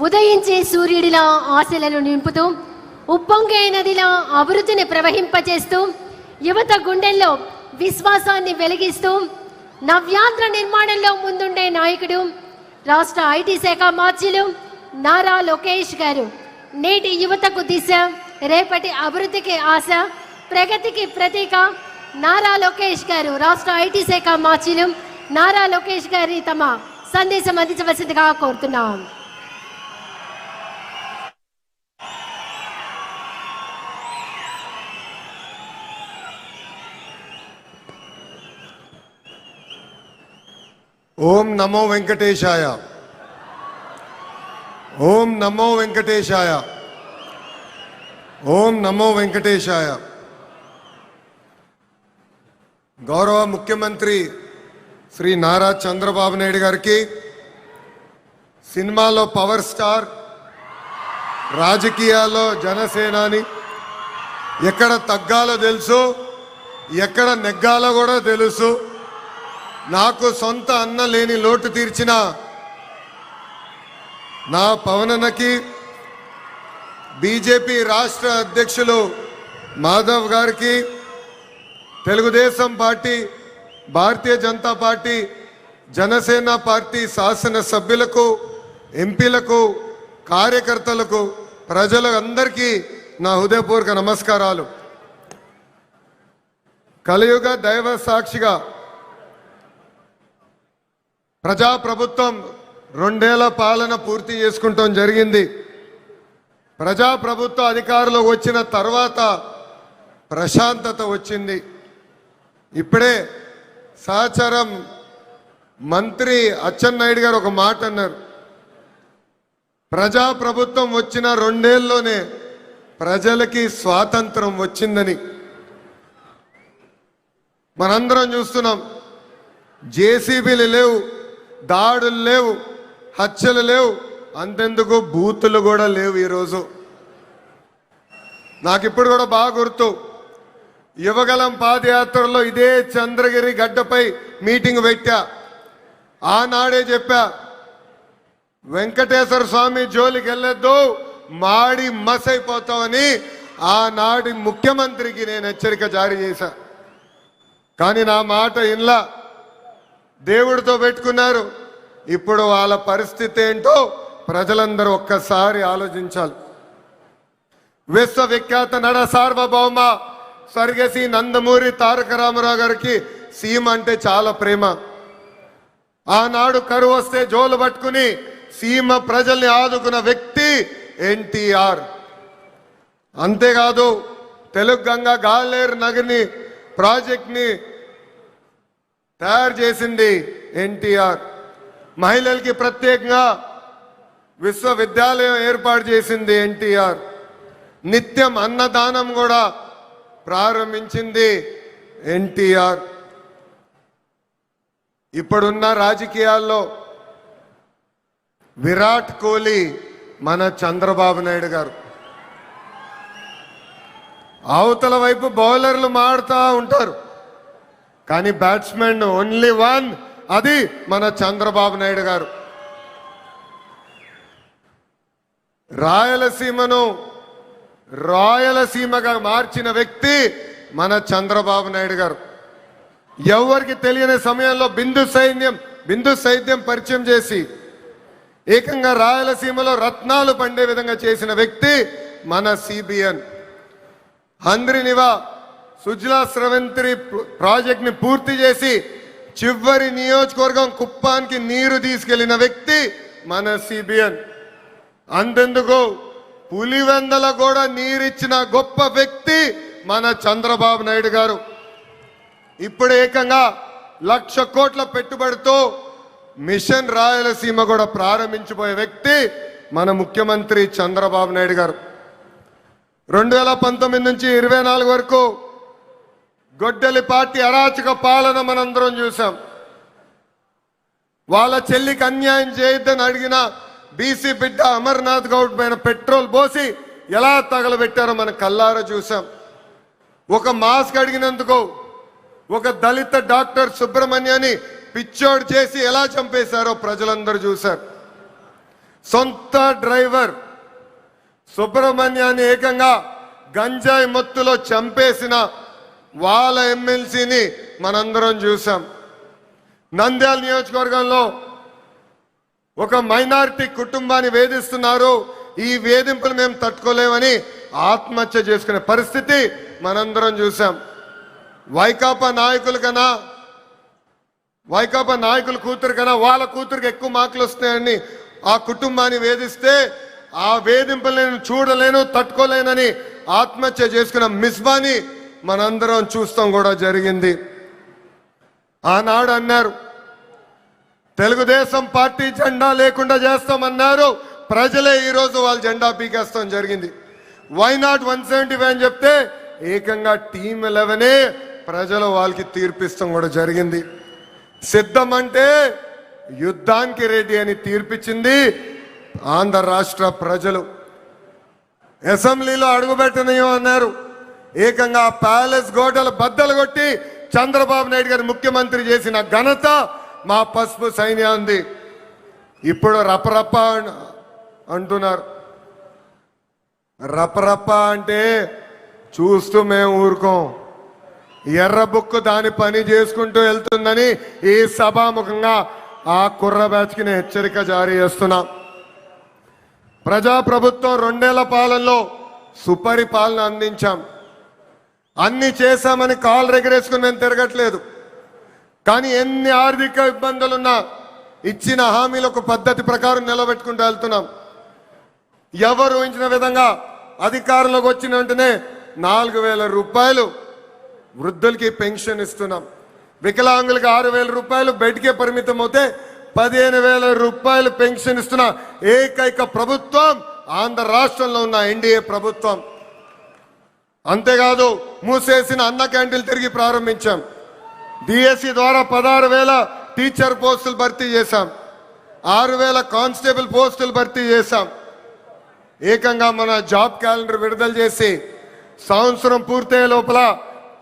ఉదయించే సూర్యుడిలా ఆశలను నింపుతూ ఉప్పొంగే నదిలా అభివృద్ధిని ప్రవహింపచేస్తూ యువత గుండెల్లో విశ్వాసాన్ని వెలిగిస్తూ నవ్యాంధ్ర నిర్మాణంలో ముందుండే నాయకుడు రాష్ట్ర ఐటీ శాఖ మంత్రులు నారా లోకేష్ గారు. నేటి యువతకు దిశ, రేపటి అభివృద్ధికి ఆశ, ప్రగతికి ప్రతీక నారా లోకేష్ గారు. రాష్ట్ర ఐటీ శాఖ మంత్రులు నారా లోకేష్ గారి తమ సందేశం అందించవలసిందిగా కోరుతున్నాం. ఓం నమో వెంకటేశాయ. ఓం నమో వెంకటేశాయ. ఓం నమో వెంకటేశాయ. గౌరవ ముఖ్యమంత్రి శ్రీ నారా చంద్రబాబు నాయుడు గారికి, సినిమాలో పవర్ స్టార్, రాజకీయాల్లో జనసేనాని, ఎక్కడ తగ్గాలో తెలుసు, ఎక్కడ నెగ్గాలో కూడా తెలుసు. నాకు సొంత అన్న లేని లోటు తీర్చిన నా పవనన్నకి, బీజేపీ రాష్ట్ర అధ్యక్షులు మాధవ్ గారికి, Telugu Desam party, Bharatiya Janata party, Janasena party శాసనసభ్యులకు, ఎంపీలకు, కార్యకర్తలకు, ప్రజలందరికీ నా హృదయపూర్వక నమస్కారాలు. కలియుగ దైవ సాక్షిగా ప్రజాప్రభుత్వం 2 ఏళ్ల పాలన పూర్తి చేసుకుంటాం జరిగింది. ప్రజాప్రభుత్వ అధికారంలో వచ్చిన తర్వాత ప్రశాంతత వచ్చింది. ఇప్పుడే సహచరం మంత్రి అచ్చెన్నాయుడు గారు ఒక మాట అన్నారు. ప్రజాప్రభుత్వం వచ్చిన 2 ఏళ్లలోనే ప్రజలకి స్వాతంత్రం వచ్చిందని. మనందరం చూస్తున్నాం. జేసీబీలు లేవు, దాడులు లేవు, హత్యలు లేవు, అంతెందుకు బూతులు కూడా లేవు. ఈరోజు నాకు ఇప్పుడు కూడా బాగా గుర్తు, యువగలం పాదయాత్రలో ఇదే చంద్రగిరి గడ్డపై మీటింగ్ పెట్టా. ఆనాడే చెప్పా, వెంకటేశ్వర స్వామి జోలికి వెళ్ళొద్దు, మాడి మసైపోతామని ఆనాటి ముఖ్యమంత్రికి నేను హెచ్చరిక జారీ చేశా. కానీ నా మాట ఇన్లా, దేవుడితో పెట్టుకున్నారు. ఇప్పుడు వాళ్ళ పరిస్థితి ఏంటో ప్రజలందరూ ఒక్కసారి ఆలోచించాలి. విశ్వవిఖ్యాత నడ సార్వభౌమ స్వర్గశ్రీ నందమూరి తారక రామారావు గారికి సీమ అంటే చాలా ప్రేమ. ఆనాడు కరువు వస్తే జోలు పట్టుకుని సీమ ప్రజల్ని ఆదుకున్న వ్యక్తి ఎన్టీఆర్. అంతేకాదు, తెలుగు గంగా గాలేరు నగర్ని ప్రాజెక్ట్ని తయారు చేసింది ఎన్టీఆర్. మహిళలకి ప్రత్యేకంగా విశ్వవిద్యాలయం ఏర్పాటు చేసింది ఎన్టీఆర్. నిత్యం అన్నదానం కూడా ప్రారంభించింది ఎన్టీఆర్. ఇప్పుడున్న రాజకీయాల్లో విరాట్ కోహ్లీ మన చంద్రబాబు నాయుడు గారు. అవతల వైపు బౌలర్లు మాడుతూ ఉంటారు, కానీ బ్యాట్స్మెన్ ఓన్లీ వన్, అది మన చంద్రబాబు నాయుడు గారు. రాయలసీమను రాయలసీమగా మార్చిన వ్యక్తి మన చంద్రబాబు నాయుడు గారు. ఎవరికి తెలియని సమయంలో బిందు సైద్యం పరిచయం చేసి ఏకంగా రాయలసీమలో రత్నాలు పండే విధంగా చేసిన వ్యక్తి మన సిబిఎన్. హంద్రినివా సుజలా స్రవంతి ప్రాజెక్ట్ ని పూర్తి చేసి చివరి నియోజకవర్గం కుప్పానికి నీరు తీసుకెళ్లిన వ్యక్తి మన సిబిఎన్. అంతెందుకు పులివెందల కూడా నీరిచ్చిన గొప్ప వ్యక్తి మన చంద్రబాబు నాయుడు గారు. ఇప్పుడు ఏకంగా 1,00,000 కోట్ల పెట్టుబడితో మిషన్ రాయలసీమ కూడా ప్రారంభించబోయే వ్యక్తి మన ముఖ్యమంత్రి చంద్రబాబు నాయుడు గారు. 2019 నుంచి 24 వరకు గొడ్డలి పార్టీ అరాచక పాలన మనందరం చూసాం. వాళ్ళ చెల్లికి అన్యాయం చేయొద్దని అడిగిన బీసీ బిడ్డ అమర్నాథ్ గౌడ్ పైన పెట్రోల్ పోసి ఎలా తగలబెట్టారో మనం కల్లారా చూసాం. ఒక మాస్క్ అడిగినందుకు ఒక దళిత డాక్టర్ సుబ్రహ్మణ్యాన్ని పిచ్చోడు చేసి ఎలా చంపేశారో ప్రజలందరూ చూశారు. సొంత డ్రైవర్ సుబ్రహ్మణ్యాన్ని ఏకంగా గంజాయి మత్తులో చంపేసిన వాళ్ళ ఎమ్మెల్సీని మనందరం చూసాం. నంద్యాల నియోజకవర్గంలో ఒక మైనారిటీ కుటుంబాన్ని వేధిస్తున్నారు, ఈ వేధింపులు మేము తట్టుకోలేమని ఆత్మహత్య చేసుకునే పరిస్థితి మనందరం చూసాం. వైకాపా నాయకుల కూతురు కన్నా వాళ్ళ కూతురికి ఎక్కువ మార్కులు వస్తాయని ఆ కుటుంబాన్ని వేధిస్తే ఆ వేధింపులు నేను చూడలేను, తట్టుకోలేనని ఆత్మహత్య చేసుకున్న మిస్బాని మనందరం చూస్తాం కూడా జరిగింది. ఆనాడు అన్నారు తెలుగుదేశం పార్టీ జెండా లేకుండా చేస్తామన్నారు, ప్రజలే ఈరోజు వాళ్ళ జెండా పీకేస్తాం జరిగింది. వై నాట్ 175 అని చెప్తే ఏకంగా టీమ్ 11 ప్రజలు వాళ్ళకి తీర్పిస్తాం కూడా జరిగింది. సిద్ధం అంటే యుద్ధానికి రెడీ అని తీర్పిచ్చింది ఆంధ్ర రాష్ట్ర ప్రజలు. అసెంబ్లీలో అడుగుపెట్టనీయో అన్నారు, ఏకంగా ప్యాలెస్ గోడలు బద్దలు కొట్టి చంద్రబాబు నాయుడు గారు ముఖ్యమంత్రి చేసిన ఘనత మా పసుపు సైన్యాన్ని. ఇప్పుడు రపరప అంటున్నారు. రపరప అంటే చూస్తూ మేము ఊరుకోం. ఎర్ర బుక్కు దాని పని చేసుకుంటూ వెళ్తుందని ఈ సభాముఖంగా ఆ కుర్ర బ్యాచ్కి నేను హెచ్చరిక జారీ చేస్తున్నా. ప్రజాప్రభుత్వం 2 ఏళ్ల పాలనలో సుపరిపాలన అందించాం. అన్ని చేశామని కాలు రెగరేసుకుని మేము తిరగట్లేదు. కానీ ఎన్ని ఆర్థిక ఇబ్బందులున్నా ఇచ్చిన హామీలు ఒక పద్ధతి ప్రకారం నిలబెట్టుకుంటూ వెళ్తున్నాం. ఎవరు ఊహించిన విధంగా అధికారంలోకి వచ్చిన వెంటనే 4,000 రూపాయలు వృద్ధులకి పెన్షన్ ఇస్తున్నాం. వికలాంగులకి 6,000 రూపాయలు బెడ్కే పరిమితం అవుతే 15,000 రూపాయలు పెన్షన్ ఇస్తున్న ఏకైక ప్రభుత్వం ఆంధ్ర రాష్ట్రంలో ఉన్న ఎన్డీఏ ప్రభుత్వం. అంతేకాదు మూసేసిన అన్న క్యాంటీన్లు తిరిగి ప్రారంభించాం. డిఎస్సి ద్వారా 16,000 టీచర్ పోస్టులు భర్తీ చేశాం. 6,000 కానిస్టేబుల్ పోస్టులు భర్తీ చేశాం. ఏకంగా మన జాబ్ క్యాలెండర్ విడుదల చేసి సంవత్సరం పూర్తయ్యే లోపల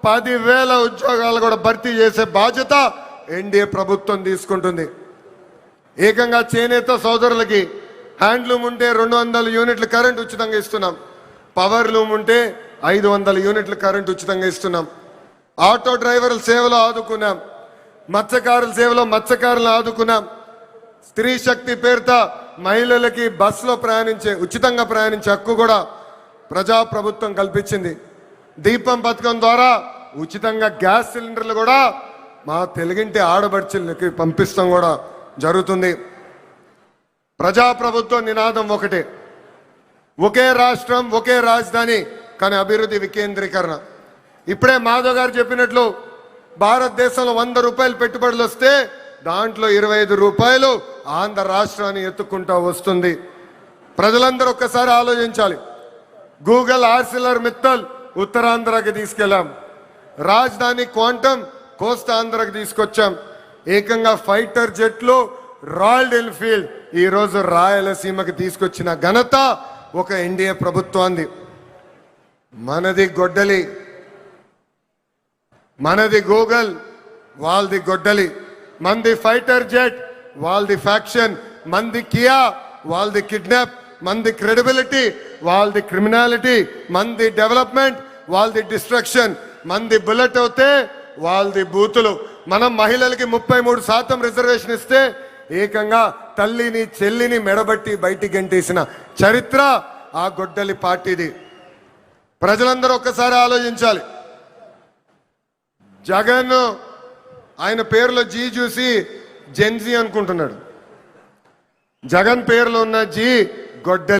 10,000 ఉద్యోగాలు కూడా భర్తీ చేసే బాధ్యత ఎన్డీఏ ప్రభుత్వం తీసుకుంటుంది. ఏకంగా చేనేత సోదరులకి హ్యాండ్లూమ్ ఉంటే 200 యూనిట్లు కరెంట్ ఉచితంగా ఇస్తున్నాం. పవర్ లూమ్ ఉంటే 500 యూనిట్లు కరెంట్ ఉచితంగా ఇస్తున్నాం. ఆటో డ్రైవర్ల సేవలో ఆదుకున్నాం. మత్స్యకారుల సేవలో మత్స్యకారులను ఆదుకున్నాం. స్త్రీ శక్తి పేరుతో మహిళలకి బస్సులో ఉచితంగా ప్రయాణించే హక్కు కూడా ప్రజాప్రభుత్వం కల్పించింది. దీపం పథకం ద్వారా ఉచితంగా గ్యాస్ సిలిండర్లు కూడా మా తెలుగింటి ఆడబడుచులకి పంపిస్తాం కూడా జరుగుతుంది. ప్రజాప్రభుత్వం నినాదం ఒకటే, ఒకే రాష్ట్రం ఒకే రాజధాని కానీ అభివృద్ధి వికేంద్రీకరణ. ఇప్పుడే మాధవ్ గారు చెప్పినట్లు భారతదేశంలో 100 రూపాయలు పెట్టుబడులు వస్తే దాంట్లో 25 రూపాయలు ఆంధ్ర రాష్ట్రాన్ని ఎత్తుకుంటా వస్తుంది. ప్రజలందరూ ఒక్కసారి ఆలోచించాలి. గూగుల్ ఆర్సిలర్ మిత్తల్ ఉత్తరాంధ్రకి తీసుకెళ్ళాం. రాజధాని క్వాంటమ్ కోస్తాంధ్రకి తీసుకొచ్చాం. ఏకంగా ఫైటర్ జెట్లు రాయల్ ఎన్ఫీల్డ్ ఈరోజు రాయలసీమకి తీసుకొచ్చిన ఘనత ఒక ఎన్డీఏ ప్రభుత్వాన్ని. మనది గొడ్డలి, మనది గూగుల్, వాళ్ళది గొడ్డలి. మంది ఫైటర్ జెట్, వాళ్ళది ఫ్యాక్షన్. మంది కియా, వాళ్ళది కిడ్నాప్. మంది క్రెడిబిలిటీ, వాళ్ళది క్రిమినాలిటీ. మంది డెవలప్మెంట్, వాళ్ళది డిస్ట్రక్షన్. మంది బుల్లెట్ అవుతే వాళ్ళది బూతులు. మనం మహిళలకి 33% రిజర్వేషన్ ఇస్తే ఏకంగా తల్లిని చెల్లిని మెడబట్టి బయటికి గంటేసిన చరిత్ర ఆ గొడ్డలి పార్టీది. ప్రజలందరూ ఒక్కసారి ఆలోచించాలి. జగన్ ఆయన పేరులో జీ చూసి జెన్జీ అనుకుంటున్నాడు. జగన్ పేరులో ఉన్న జీ గొడ్డలి.